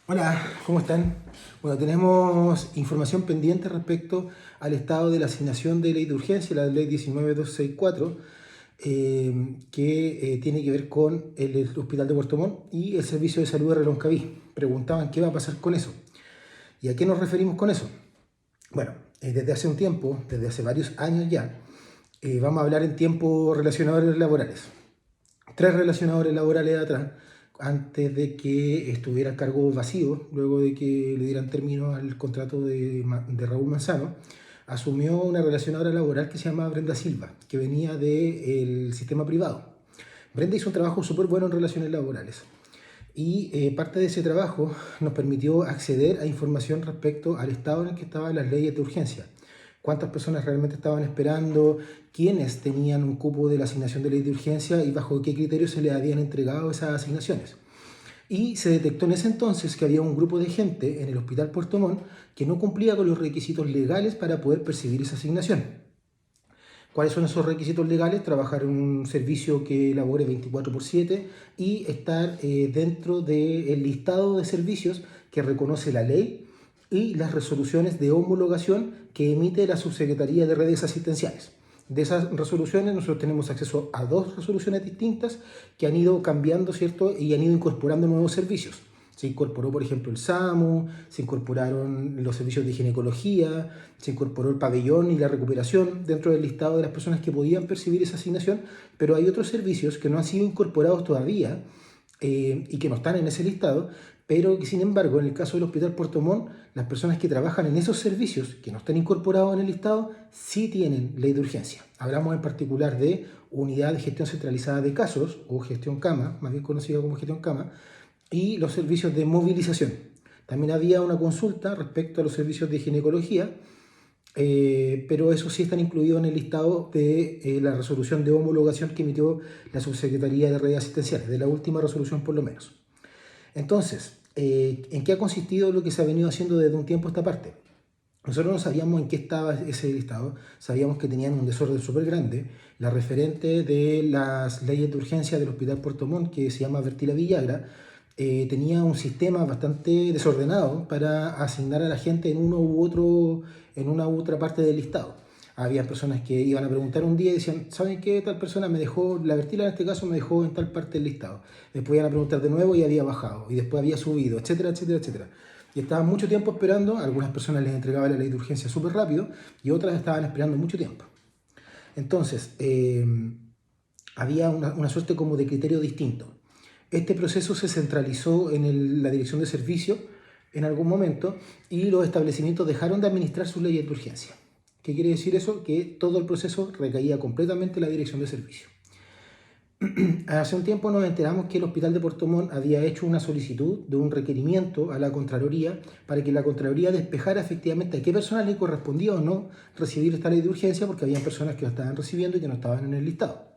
Hola, ¿cómo están? Bueno, tenemos información pendiente respecto al estado de la asignación de ley de urgencia, la ley 19264, que tiene que ver con el Hospital de Puerto Montt y el Servicio de Salud de Reloncaví. Preguntaban qué va a pasar con eso. ¿Y a qué nos referimos con eso? Bueno, desde hace un tiempo, desde hace varios años ya, vamos a hablar en tiempos relacionadores laborales. Tres relacionadores laborales atrás, antes de que estuviera a cargo vacío, luego de que le dieran término al contrato de Raúl Manzano, asumió una relacionadora laboral que se llama Brenda Silva, que venía del sistema privado. Brenda hizo un trabajo súper bueno en relaciones laborales y parte de ese trabajo nos permitió acceder a información respecto al estado en el que estaban las leyes de urgencia. Cuántas personas realmente estaban esperando, quiénes tenían un cupo de la asignación de ley de urgencia y bajo qué criterios se les habían entregado esas asignaciones. Y se detectó en ese entonces que había un grupo de gente en el Hospital Puerto Montt que no cumplía con los requisitos legales para poder percibir esa asignación. ¿Cuáles son esos requisitos legales? Trabajar en un servicio que elabore 24/7 y estar dentro del listado de servicios que reconoce la ley y las resoluciones de homologación que emite la Subsecretaría de Redes Asistenciales. De esas resoluciones nosotros tenemos acceso a dos resoluciones distintas que han ido cambiando, ¿cierto? Y han ido incorporando nuevos servicios. Se incorporó, por ejemplo, el SAMU, se incorporaron los servicios de ginecología, se incorporó el pabellón y la recuperación dentro del listado de las personas que podían percibir esa asignación, pero hay otros servicios que no han sido incorporados todavía y que no están en ese listado, pero que sin embargo, en el caso del Hospital Puerto Montt, las personas que trabajan en esos servicios que no están incorporados en el listado sí tienen ley de urgencia. Hablamos en particular de Unidad de Gestión Centralizada de Casos, o Gestión CAMA, más bien conocida como Gestión CAMA, y los servicios de movilización. También había una consulta respecto a los servicios de ginecología, pero eso sí están incluidos en el listado de la resolución de homologación que emitió la Subsecretaría de Redes Asistenciales, de la última resolución por lo menos. Entonces, ¿en qué ha consistido lo que se ha venido haciendo desde un tiempo a esta parte? Nosotros no sabíamos en qué estaba ese listado, sabíamos que tenían un desorden súper grande. La referente de las leyes de urgencia del Hospital Puerto Montt, que se llama Bertila Villagra, tenía un sistema bastante desordenado para asignar a la gente en uno u otro, en una u otra parte del listado. Había personas que iban a preguntar un día y decían, ¿saben qué? Tal persona me dejó, la Bertila en este caso me dejó en tal parte del listado. Después iban a preguntar de nuevo y había bajado, y después había subido, etcétera, etcétera, etcétera. Y estaban mucho tiempo esperando, algunas personas les entregaba la ley de urgencia súper rápido y otras estaban esperando mucho tiempo. Entonces, había una suerte como de criterio distinto. Este proceso se centralizó en la dirección de servicio en algún momento y los establecimientos dejaron de administrar sus leyes de urgencia. ¿Qué quiere decir eso? Que todo el proceso recaía completamente en la dirección de servicio. Hace un tiempo nos enteramos que el Hospital de Puerto Montt había hecho una solicitud de un requerimiento a la Contraloría para que la Contraloría despejara efectivamente a qué personas le correspondía o no recibir esta ley de urgencia, porque había personas que la estaban recibiendo y que no estaban en el listado.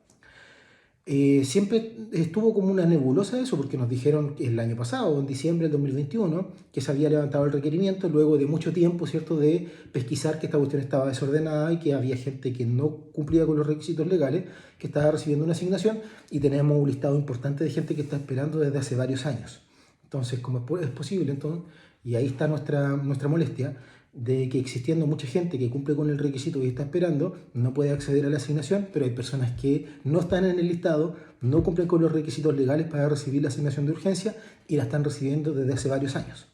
Siempre estuvo como una nebulosa eso, porque nos dijeron el año pasado, en diciembre del 2021, que se había levantado el requerimiento luego de mucho tiempo, ¿cierto?, de pesquisar que esta cuestión estaba desordenada y que había gente que no cumplía con los requisitos legales, que estaba recibiendo una asignación, y tenemos un listado importante de gente que está esperando desde hace varios años. Entonces, ¿cómo es posible? Entonces, y ahí está nuestra molestia, de que existiendo mucha gente que cumple con el requisito y está esperando, no puede acceder a la asignación, pero hay personas que no están en el listado, no cumplen con los requisitos legales para recibir la asignación de urgencia y la están recibiendo desde hace varios años.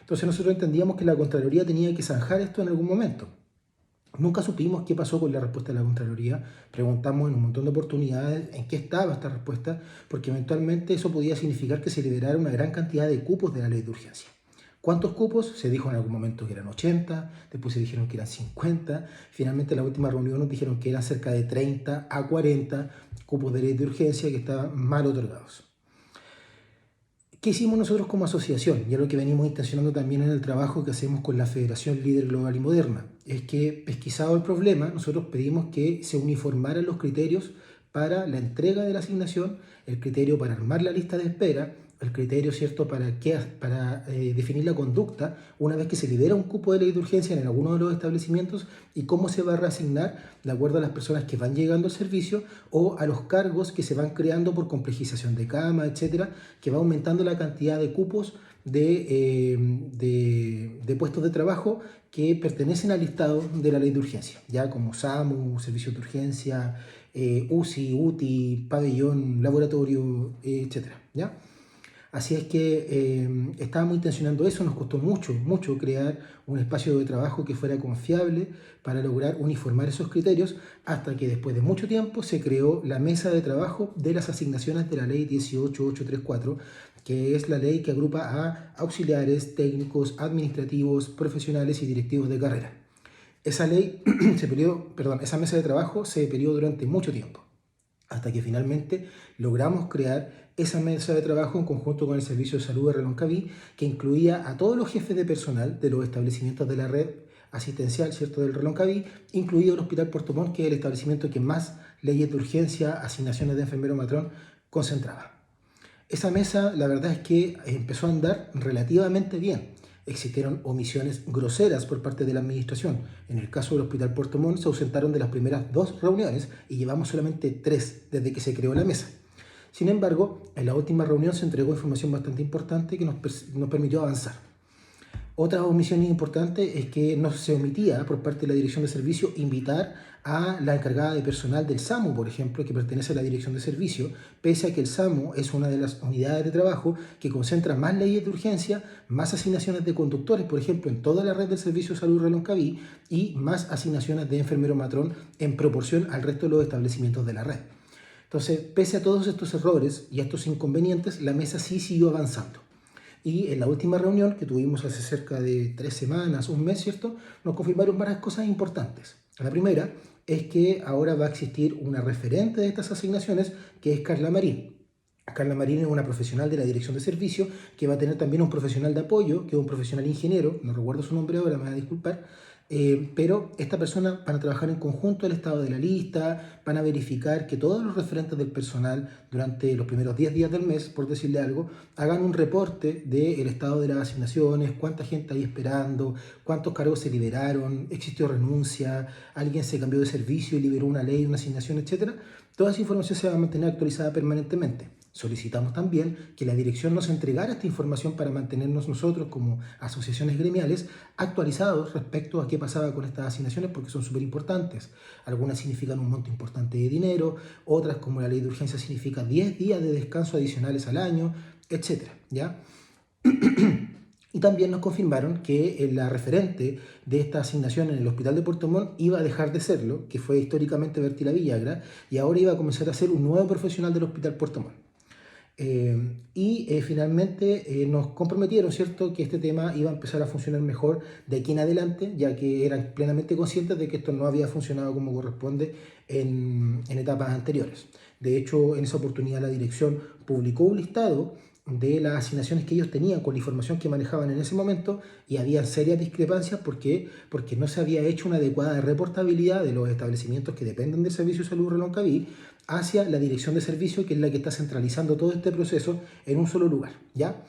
Entonces nosotros entendíamos que la Contraloría tenía que zanjar esto en algún momento. Nunca supimos qué pasó con la respuesta de la Contraloría, preguntamos en un montón de oportunidades en qué estaba esta respuesta, porque eventualmente eso podía significar que se liberara una gran cantidad de cupos de la ley de urgencia. ¿Cuántos cupos? Se dijo en algún momento que eran 80, después se dijeron que eran 50, finalmente en la última reunión nos dijeron que eran cerca de 30 a 40 cupos de ley de urgencia que estaban mal otorgados. ¿Qué hicimos nosotros como asociación? Y es lo que venimos intencionando también en el trabajo que hacemos con la Federación Líder Global y Moderna. Es que, pesquisado el problema, nosotros pedimos que se uniformaran los criterios para la entrega de la asignación, el criterio para armar la lista de espera el criterio, ¿cierto?, para definir la conducta una vez que se libera un cupo de ley de urgencia en alguno de los establecimientos y cómo se va a reasignar de acuerdo a las personas que van llegando al servicio o a los cargos que se van creando por complejización de cama, etcétera, que va aumentando la cantidad de cupos de puestos de trabajo que pertenecen al listado de la ley de urgencia, ya como SAMU, servicio de urgencia, UCI, UTI, pabellón, laboratorio, etcétera, ¿ya? Así es que estábamos intencionando eso, nos costó mucho crear un espacio de trabajo que fuera confiable para lograr uniformar esos criterios, hasta que después de mucho tiempo se creó la mesa de trabajo de las asignaciones de la ley 18834, que es la ley que agrupa a auxiliares, técnicos, administrativos, profesionales y directivos de carrera. Esa ley, esa mesa de trabajo se peleó durante mucho tiempo, hasta que finalmente logramos crear esa mesa de trabajo en conjunto con el Servicio de Salud de Reloncaví, que incluía a todos los jefes de personal de los establecimientos de la red asistencial, ¿cierto?, del Reloncaví, incluido el Hospital Puerto Montt, que es el establecimiento que más leyes de urgencia, asignaciones de enfermero matrón concentraba. Esa mesa, la verdad es que empezó a andar relativamente bien. Existieron omisiones groseras por parte de la administración. En el caso del Hospital Puerto Montt se ausentaron de las primeras 2 reuniones y llevamos solamente 3 desde que se creó la mesa. Sin embargo, en la última reunión se entregó información bastante importante que nos permitió avanzar. Otra omisión importante es que no se omitía por parte de la Dirección de Servicio invitar a la encargada de personal del SAMU, por ejemplo, que pertenece a la Dirección de Servicio, pese a que el SAMU es una de las unidades de trabajo que concentra más leyes de urgencia, más asignaciones de conductores, por ejemplo, en toda la red del Servicio de Salud Reloncaví, y más asignaciones de enfermero matrón en proporción al resto de los establecimientos de la red. Entonces, pese a todos estos errores y a estos inconvenientes, la mesa sí siguió avanzando. Y en la última reunión que tuvimos hace cerca de 3 semanas, un mes, ¿cierto?, nos confirmaron varias cosas importantes. La primera es que ahora va a existir una referente de estas asignaciones, que es Carla Marín. Carla Marín es una profesional de la Dirección de Servicio, que va a tener también un profesional de apoyo, que es un profesional ingeniero, no recuerdo su nombre ahora, me va a disculpar, pero esta persona van a trabajar en conjunto el estado de la lista, van a verificar que todos los referentes del personal durante los primeros 10 días del mes, por decirle algo, hagan un reporte del estado de las asignaciones, cuánta gente hay esperando, cuántos cargos se liberaron, existió renuncia, alguien se cambió de servicio y liberó una ley, una asignación, etc. Toda esa información se va a mantener actualizada permanentemente. Solicitamos también que la dirección nos entregara esta información para mantenernos nosotros como asociaciones gremiales actualizados respecto a qué pasaba con estas asignaciones, porque son súper importantes. Algunas significan un monto importante de dinero, otras, como la ley de urgencia, significa 10 días de descanso adicionales al año, etc. ¿Ya? Y también nos confirmaron que la referente de esta asignación en el Hospital de Puerto Montt iba a dejar de serlo, que fue históricamente Bertila Villagra, y ahora iba a comenzar a ser un nuevo profesional del Hospital Puerto Montt. Finalmente nos comprometieron, ¿cierto?, que este tema iba a empezar a funcionar mejor de aquí en adelante, ya que eran plenamente conscientes de que esto no había funcionado como corresponde en etapas anteriores. De hecho, en esa oportunidad la dirección publicó un listado de las asignaciones que ellos tenían con la información que manejaban en ese momento, y había serias discrepancias porque no se había hecho una adecuada reportabilidad de los establecimientos que dependen del Servicio de Salud Reloncaví hacia la Dirección de Servicio, que es la que está centralizando todo este proceso en un solo lugar, ¿ya?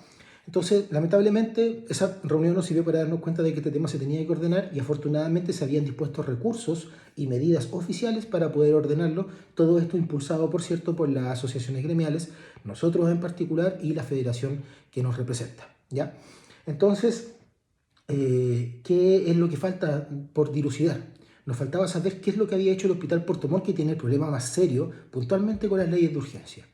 Entonces, lamentablemente, esa reunión nos sirvió para darnos cuenta de que este tema se tenía que ordenar, y afortunadamente se habían dispuesto recursos y medidas oficiales para poder ordenarlo. Todo esto impulsado, por cierto, por las asociaciones gremiales, nosotros en particular, y la federación que nos representa, ¿ya? Entonces, ¿qué es lo que falta por dilucidar? Nos faltaba saber qué es lo que había hecho el Hospital Puerto Montt, que tiene el problema más serio puntualmente con las leyes de urgencia.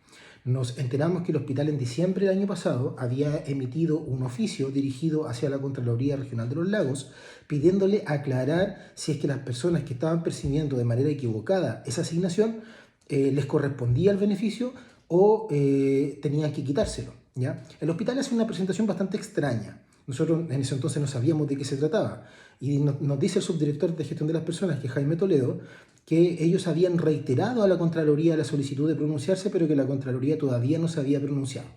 Nos enteramos que el hospital en diciembre del año pasado había emitido un oficio dirigido hacia la Contraloría Regional de los Lagos, pidiéndole aclarar si es que las personas que estaban percibiendo de manera equivocada esa asignación les correspondía el beneficio o tenían que quitárselo, ¿ya? El hospital hace una presentación bastante extraña. Nosotros en ese entonces no sabíamos de qué se trataba. Y nos dice el subdirector de gestión de las personas, que es Jaime Toledo, que ellos habían reiterado a la Contraloría la solicitud de pronunciarse, pero que la Contraloría todavía no se había pronunciado.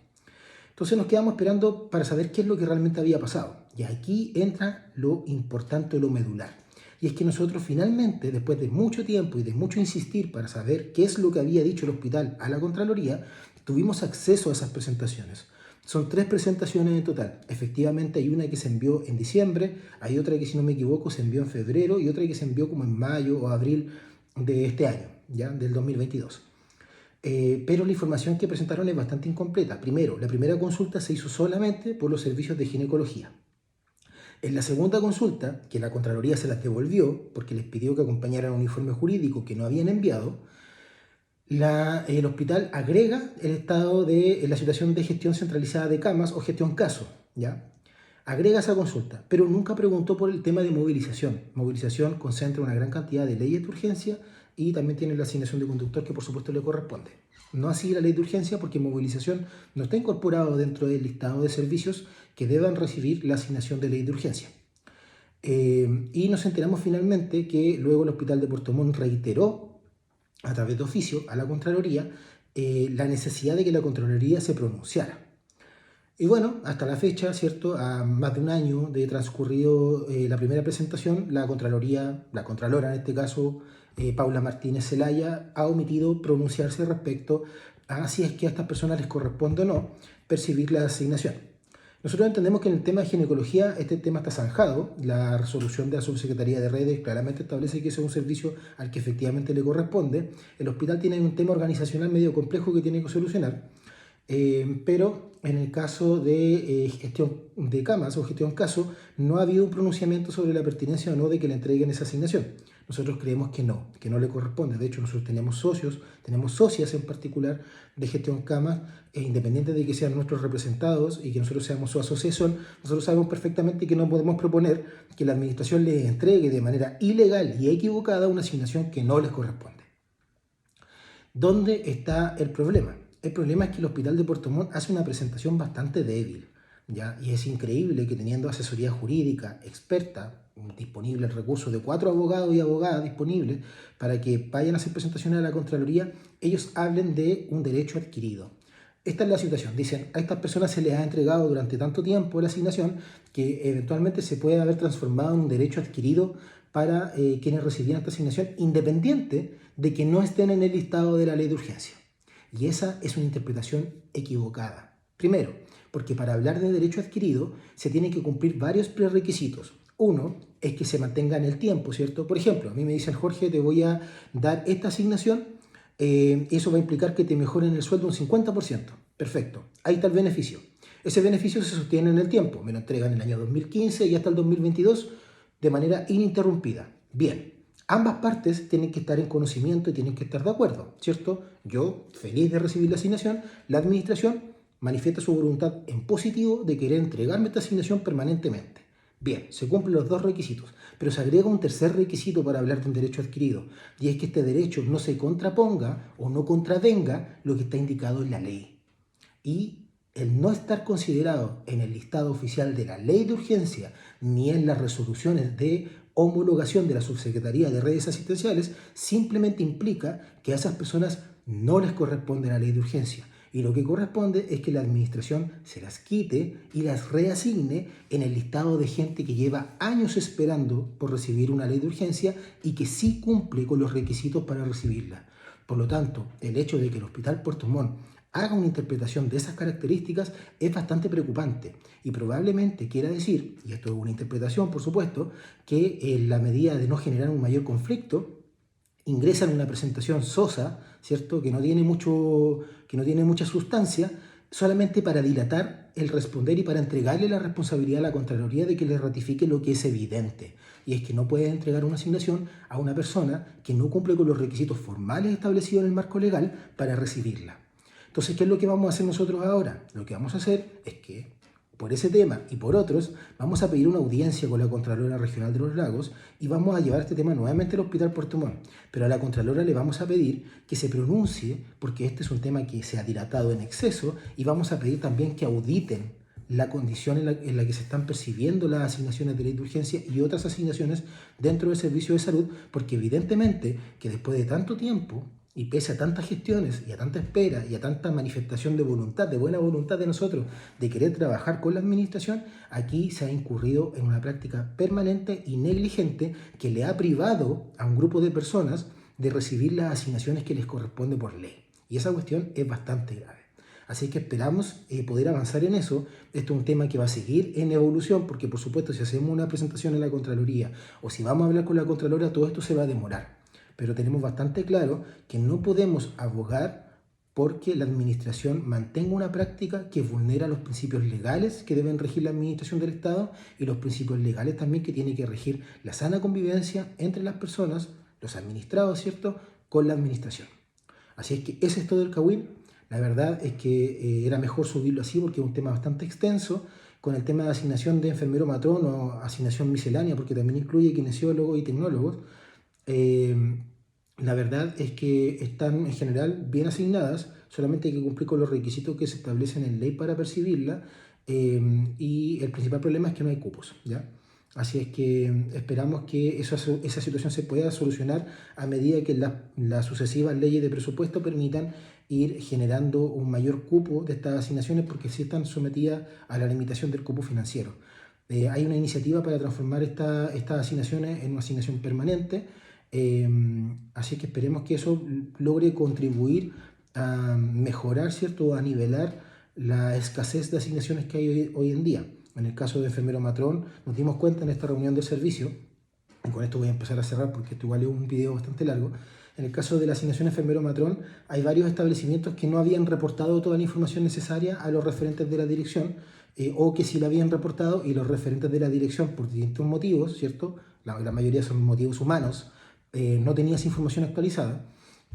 Entonces nos quedamos esperando para saber qué es lo que realmente había pasado. Y aquí entra lo importante, lo medular. Y es que nosotros finalmente, después de mucho tiempo y de mucho insistir para saber qué es lo que había dicho el hospital a la Contraloría, tuvimos acceso a esas presentaciones. Son 3 presentaciones en total. Efectivamente hay una que se envió en diciembre, hay otra que si no me equivoco se envió en febrero y otra que se envió como en mayo o abril de este año, ya del 2022. Pero la información que presentaron es bastante incompleta. Primero, la primera consulta se hizo solamente por los servicios de ginecología. En la segunda consulta, que la Contraloría se las devolvió porque les pidió que acompañaran un informe jurídico que no habían enviado, el hospital agrega el estado de la situación de gestión centralizada de camas o gestión caso, ¿ya? Agrega esa consulta, pero nunca preguntó por el tema de movilización. Movilización concentra una gran cantidad de leyes de urgencia y también tiene la asignación de conductor que por supuesto le corresponde. No así la ley de urgencia porque movilización no está incorporado dentro del listado de servicios que deban recibir la asignación de ley de urgencia. Y nos enteramos finalmente que luego el hospital de Puerto Montt reiteró a través de oficio a la Contraloría la necesidad de que la Contraloría se pronunciara. Y bueno, hasta la fecha, ¿cierto? A más de un año de transcurrido la primera presentación, la Contraloría, la Contralora en este caso, Paula Martínez Zelaya, ha omitido pronunciarse respecto a si es que a estas personas les corresponde o no percibir la asignación. Nosotros entendemos que en el tema de ginecología este tema está zanjado. La resolución de la Subsecretaría de Redes claramente establece que ese es un servicio al que efectivamente le corresponde. El hospital tiene un tema organizacional medio complejo que tiene que solucionar. Pero en el caso de gestión de camas o gestión caso, no ha habido un pronunciamiento sobre la pertinencia o no de que le entreguen esa asignación. Nosotros creemos que no le corresponde. De hecho, nosotros tenemos socios, tenemos socias en particular de gestión camas, independiente de que sean nuestros representados y que nosotros seamos su asociación, nosotros sabemos perfectamente que no podemos proponer que la administración les entregue de manera ilegal y equivocada una asignación que no les corresponde. ¿Dónde está el problema? El problema es que el Hospital de Puerto Montt hace una presentación bastante débil, ¿ya? Y es increíble que teniendo asesoría jurídica experta, disponible el recurso de 4 abogados y abogadas disponibles para que vayan a hacer presentaciones a la Contraloría, ellos hablen de un derecho adquirido. Esta es la situación. Dicen, a estas personas se les ha entregado durante tanto tiempo la asignación que eventualmente se puede haber transformado en un derecho adquirido para quienes recibían esta asignación, independiente de que no estén en el listado de la ley de urgencia. Y esa es una interpretación equivocada. Primero, porque para hablar de derecho adquirido se tienen que cumplir varios prerequisitos. Uno es que se mantenga en el tiempo, ¿cierto? Por ejemplo, a mí me dicen, Jorge, te voy a dar esta asignación, eso va a implicar que te mejoren el sueldo un 50%. Perfecto, ahí está el beneficio. Ese beneficio se sostiene en el tiempo, me lo entregan en el año 2015 y hasta el 2022 de manera ininterrumpida. Bien, ambas partes tienen que estar en conocimiento y tienen que estar de acuerdo, ¿cierto? Yo, feliz de recibir la asignación, la administración manifiesta su voluntad en positivo de querer entregarme esta asignación permanentemente. Bien, se cumplen los dos requisitos, pero se agrega un tercer requisito para hablar de un derecho adquirido, y es que este derecho no se contraponga o no contravenga lo que está indicado en la ley. Y el no estar considerado en el listado oficial de la ley de urgencia ni en las resoluciones de homologación de la Subsecretaría de Redes Asistenciales simplemente implica que a esas personas no les corresponde la ley de urgencia. Y lo que corresponde es que la administración se las quite y las reasigne en el listado de gente que lleva años esperando por recibir una ley de urgencia y que sí cumple con los requisitos para recibirla. Por lo tanto, el hecho de que el Hospital Puerto Montt haga una interpretación de esas características es bastante preocupante y probablemente quiera decir, y esto es una interpretación por supuesto, que en la medida de no generar un mayor conflicto, ingresan una presentación sosa, ¿cierto? Que no tiene mucha sustancia, solamente para dilatar el responder y para entregarle la responsabilidad a la Contraloría de que le ratifique lo que es evidente. Y es que no puede entregar una asignación a una persona que no cumple con los requisitos formales establecidos en el marco legal para recibirla. Entonces, ¿qué es lo que vamos a hacer nosotros ahora? Lo que vamos a hacer es que por ese tema y por otros, vamos a pedir una audiencia con la Contralora Regional de los Lagos y vamos a llevar este tema nuevamente al Hospital Puerto Montt. Pero a la Contralora le vamos a pedir que se pronuncie, porque este es un tema que se ha dilatado en exceso, y vamos a pedir también que auditen la condición en la que se están percibiendo las asignaciones de ley de urgencia y otras asignaciones dentro del servicio de salud, porque evidentemente que después de tanto tiempo, y pese a tantas gestiones y a tanta espera y a tanta manifestación de voluntad, de buena voluntad de nosotros, de querer trabajar con la administración, aquí se ha incurrido en una práctica permanente y negligente que le ha privado a un grupo de personas de recibir las asignaciones que les corresponde por ley. Y esa cuestión es bastante grave. Así que esperamos poder avanzar en eso. Esto es un tema que va a seguir en evolución, porque por supuesto si hacemos una presentación en la Contraloría o si vamos a hablar con la Contralora, todo esto se va a demorar. Pero tenemos bastante claro que no podemos abogar porque la administración mantenga una práctica que vulnera los principios legales que deben regir la administración del Estado y los principios legales también que tiene que regir la sana convivencia entre las personas, los administrados, ¿cierto?, con la administración. Así es que ese es todo el Kawin. La verdad es que era mejor subirlo así porque es un tema bastante extenso, con el tema de asignación de enfermero matrón o asignación miscelánea, porque también incluye kinesiólogos y tecnólogos. La verdad es que están en general bien asignadas, solamente hay que cumplir con los requisitos que se establecen en ley para percibirla, y el principal problema es que no hay cupos, ¿ya? Así es que esperamos que esa situación se pueda solucionar a medida que las sucesivas leyes de presupuesto permitan ir generando un mayor cupo de estas asignaciones porque sí están sometidas a la limitación del cupo financiero. Hay una iniciativa para transformar estas asignaciones en una asignación permanente, así que esperemos que eso logre contribuir a mejorar, ¿cierto?, a nivelar la escasez de asignaciones que hay hoy en día. En el caso de enfermero matrón, nos dimos cuenta en esta reunión de servicio, y con esto voy a empezar a cerrar porque esto igual es un video bastante largo. En el caso de la asignación enfermero matrón, hay varios establecimientos que no habían reportado toda la información necesaria a los referentes de la dirección, o que sí la habían reportado y los referentes de la dirección, por distintos motivos, ¿cierto? La mayoría son motivos humanos, no tenía esa información actualizada.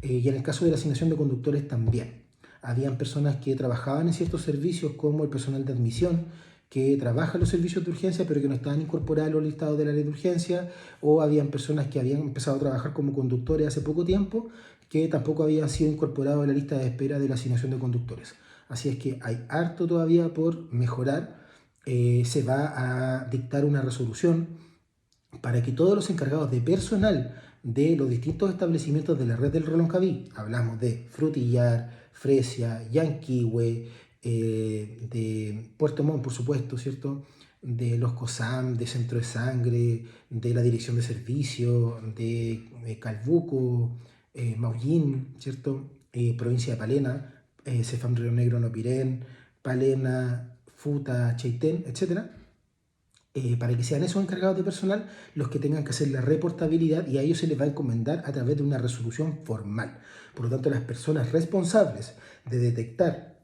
Y en el caso de la asignación de conductores también. Habían personas que trabajaban en ciertos servicios como el personal de admisión, que trabaja en los servicios de urgencia pero que no estaban incorporados a los listados de la ley de urgencia, o habían personas que habían empezado a trabajar como conductores hace poco tiempo que tampoco habían sido incorporados a la lista de espera de la asignación de conductores. Así es que hay harto todavía por mejorar. Se va a dictar una resolución para que todos los encargados de personal de los distintos establecimientos de la red del Reloncaví, hablamos de Frutillar, Fresia, Yanquihue, de Puerto Montt, por supuesto, ¿cierto?, de los COSAM, de Centro de Sangre, de la Dirección de Servicio, de Calbuco, Maullín, ¿cierto?, provincia de Palena, Cefam Río Negro, Nopirén, Palena, Futa, Chaitén, etc., para que sean esos encargados de personal los que tengan que hacer la reportabilidad, y a ellos se les va a encomendar a través de una resolución formal. Por lo tanto, las personas responsables de detectar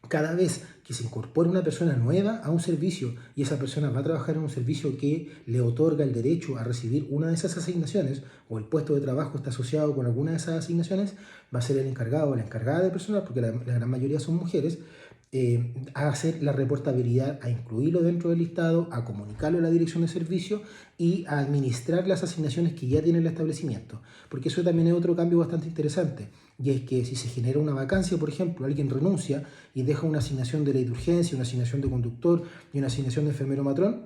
cada vez que se incorpora una persona nueva a un servicio y esa persona va a trabajar en un servicio que le otorga el derecho a recibir una de esas asignaciones, o el puesto de trabajo está asociado con alguna de esas asignaciones, va a ser el encargado o la encargada de personal, porque la gran mayoría son mujeres, a hacer la reportabilidad, a incluirlo dentro del listado, a comunicarlo a la dirección de servicio y a administrar las asignaciones que ya tiene el establecimiento. Porque eso también es otro cambio bastante interesante, y es que si se genera una vacancia, por ejemplo, alguien renuncia y deja una asignación de ley de urgencia, una asignación de conductor y una asignación de enfermero matrón,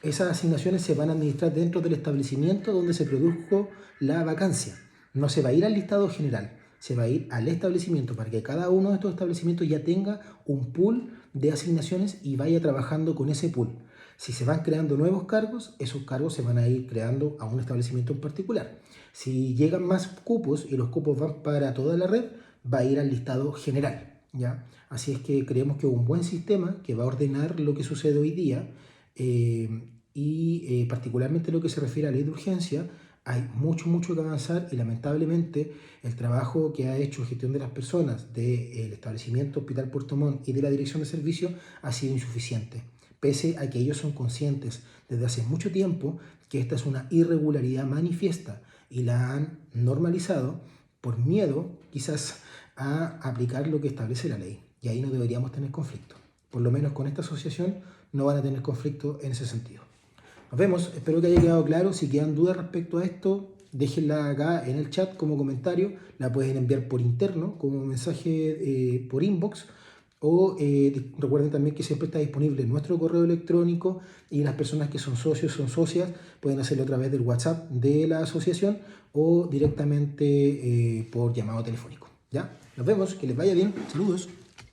esas asignaciones se van a administrar dentro del establecimiento donde se produjo la vacancia. No se va a ir al listado general, se va a ir al establecimiento para que cada uno de estos establecimientos ya tenga un pool de asignaciones y vaya trabajando con ese pool. Si se van creando nuevos cargos, esos cargos se van a ir creando a un establecimiento en particular. Si llegan más cupos y los cupos van para toda la red, va a ir al listado general, ¿ya? Así es que creemos que es un buen sistema que va a ordenar lo que sucede hoy día, y particularmente lo que se refiere a ley de urgencia. Hay mucho que avanzar y lamentablemente el trabajo que ha hecho Gestión de las Personas del establecimiento Hospital Puerto Montt y de la Dirección de Servicio ha sido insuficiente, pese a que ellos son conscientes desde hace mucho tiempo que esta es una irregularidad manifiesta y la han normalizado por miedo quizás a aplicar lo que establece la ley. Y ahí no deberíamos tener conflicto. Por lo menos con esta asociación no van a tener conflicto en ese sentido. Nos vemos, espero que haya quedado claro. Si quedan dudas respecto a esto, déjenla acá en el chat como comentario, la pueden enviar por interno como mensaje por inbox, o recuerden también que siempre está disponible nuestro correo electrónico, y las personas que son socios, son socias, pueden hacerlo a través del WhatsApp de la asociación o directamente por llamado telefónico. ¿Ya? Nos vemos, que les vaya bien, saludos.